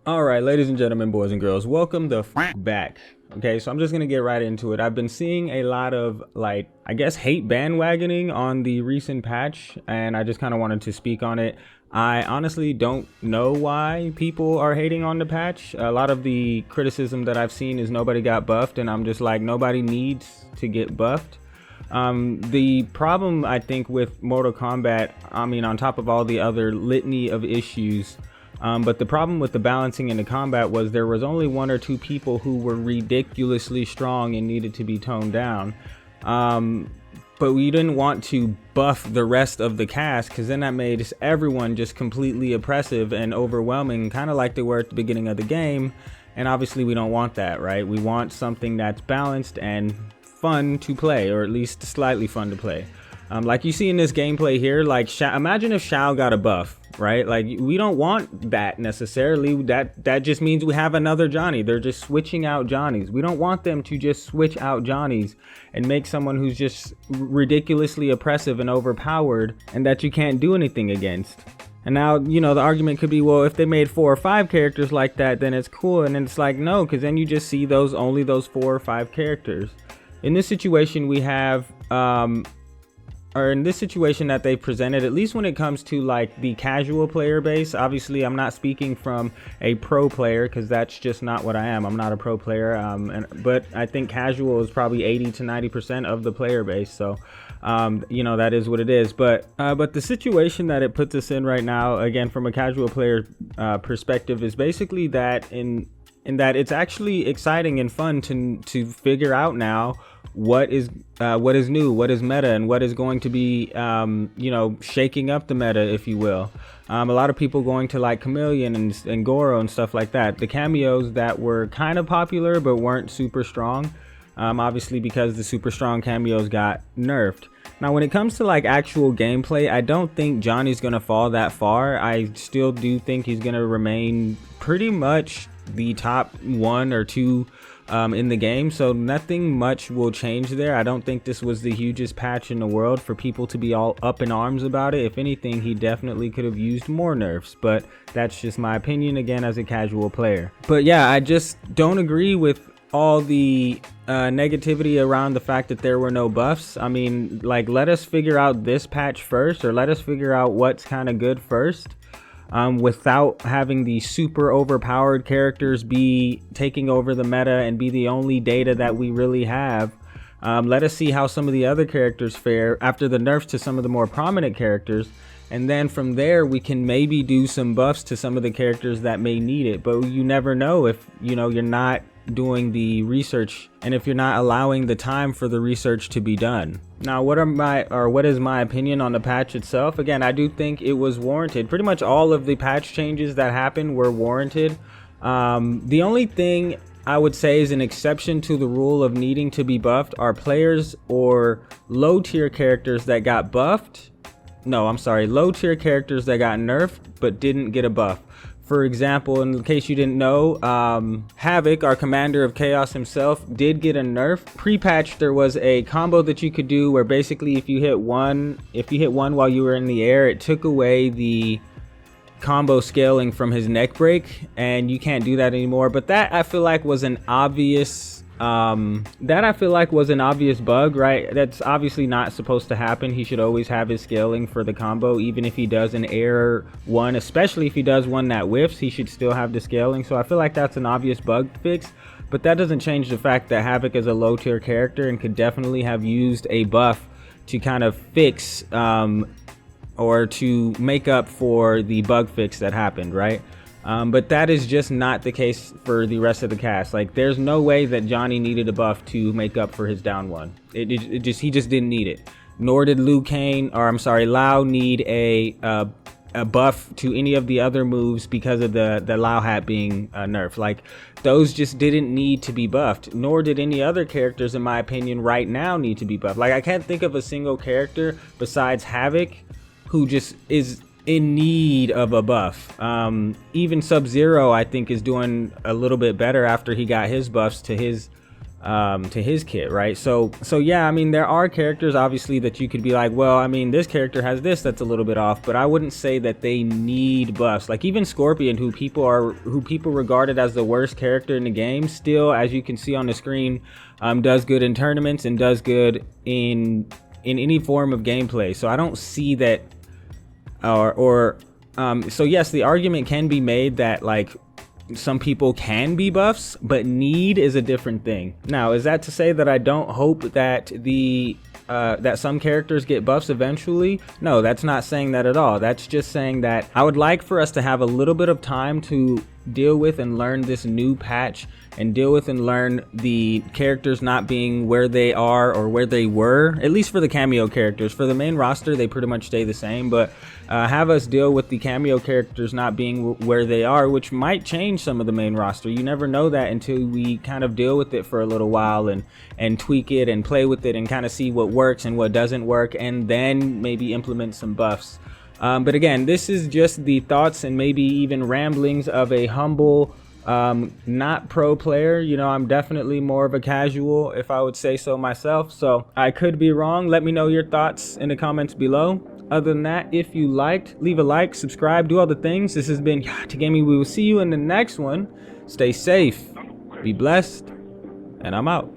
All right, ladies and gentlemen, boys and girls, welcome the back. Okay, so I'm just gonna get right into it. I've been seeing a lot of I guess hate bandwagoning on the recent patch, and I just kind of wanted to speak on it. I honestly don't know why people are hating on the patch. A lot of the criticism that I've seen is nobody got buffed, and I'm just like, nobody needs to get buffed. The problem I think with Mortal Kombat, I mean, on top of all the other litany of issues, but the problem with the balancing in the combat was there was only one or two people who were ridiculously strong and needed to be toned down. But we didn't want to buff the rest of the cast, because then that made everyone just completely oppressive and overwhelming, kind of like they were at the beginning of the game. And obviously we don't want that, right? We want something that's balanced and fun to play, or at least slightly fun to play. Like you see in this gameplay here, imagine if Shao got a buff, right? Like, we don't want that necessarily. That just means we have another Johnny. They're just switching out Johnnies. We don't want them to just switch out Johnnies and make someone who's just ridiculously oppressive and overpowered and that you can't do anything against. And now, the argument could be, well, if they made 4 or 5 characters like that, then it's cool. And it's like, no, because then you just see only those 4 or 5 characters. In this situation, we have, or in this situation that they presented, at least when it comes to the casual player base. Obviously I'm not speaking from a pro player, because that's just not what I am. I'm not a pro player, but I think casual is probably 80 to 90% of the player base. So that is what it is. But the situation that it puts us in right now, again, from a casual player perspective, is basically that in that it's actually exciting and fun to figure out now what is new, what is meta, and what is going to be shaking up the meta, if you will. A lot of people going to Chameleon and Goro and stuff like that. The cameos that were kind of popular but weren't super strong, obviously because the super strong cameos got nerfed. Now when it comes to actual gameplay, I don't think Johnny's gonna fall that far. I still do think he's gonna remain pretty much the top 1 or 2 in the game, so nothing much will change there. I don't think this was the hugest patch in the world for people to be all up in arms about it. If anything, he definitely could have used more nerfs, but that's just my opinion, again, as a casual player. But yeah, I just don't agree with all the negativity around the fact that there were no buffs. I mean, let us figure out this patch first, or let us figure out what's kind of good first. Without having the super overpowered characters be taking over the meta and be the only data that we really have. Let us see how some of the other characters fare after the nerfs to some of the more prominent characters, and then from there we can maybe do some buffs to some of the characters that may need it. But you never know if you're not doing the research, and if you're not allowing the time for the research to be done. Now, what is my opinion on the patch itself? Again, I do think it was warranted. Pretty much all of the patch changes that happened were warranted. The only thing I would say is an exception to the rule of needing to be buffed are players or low tier characters that got buffed. No, I'm sorry, low tier characters that got nerfed but didn't get a buff. For example, in case you didn't know, Havik, our commander of chaos himself, did get a nerf. Pre-patch, there was a combo that you could do where basically if you hit one while you were in the air, it took away the combo scaling from his neck break, and you can't do that anymore. But that I feel like was an obvious bug, right? That's obviously not supposed to happen. He should always have his scaling for the combo, even if he does an air one, especially if he does one that whiffs, he should still have the scaling. So I feel like that's an obvious bug fix, but that doesn't change the fact that Havik is a low tier character and could definitely have used a buff to kind of fix or to make up for the bug fix that happened, right? But that is just not the case for the rest of the cast. There's no way that Johnny needed a buff to make up for his down one. He just didn't need it. Nor did Lau need a buff to any of the other moves because of the Lau hat being nerfed. Those just didn't need to be buffed. Nor did any other characters, in my opinion, right now need to be buffed. I can't think of a single character besides Havik who just is in need of a buff. Even Sub-Zero, I think, is doing a little bit better after he got his buffs to his to his kit, right? So yeah, I mean, there are characters obviously that you could be like, well, I mean, this character has this that's a little bit off, but I wouldn't say that they need buffs. Like even Scorpion, who people regarded as the worst character in the game, still, as you can see on the screen, does good in tournaments and does good in any form of gameplay. So I don't see that, so yes, the argument can be made that like some people can be buffs, but need is a different thing. Now, is that to say that I don't hope that that some characters get buffs eventually? No, that's not saying that at all. That's just saying that I would like for us to have a little bit of time to deal with and learn this new patch and deal with and learn the characters not being where they are or where they were, at least for the cameo characters. For the main roster, they pretty much stay the same, but have us deal with the cameo characters not being where they are, which might change some of the main roster. You never know that until we kind of deal with it for a little while and tweak it and play with it and kind of see what works and what doesn't work, and then maybe implement some buffs. But again, this is just the thoughts and maybe even ramblings of a humble, not pro player. You know, I'm definitely more of a casual, if I would say so myself. So I could be wrong. Let me know your thoughts in the comments below. Other than that, if you liked, leave a like, subscribe, do all the things. This has been Yacht Gaming. We will see you in the next one. Stay safe, be blessed, and I'm out.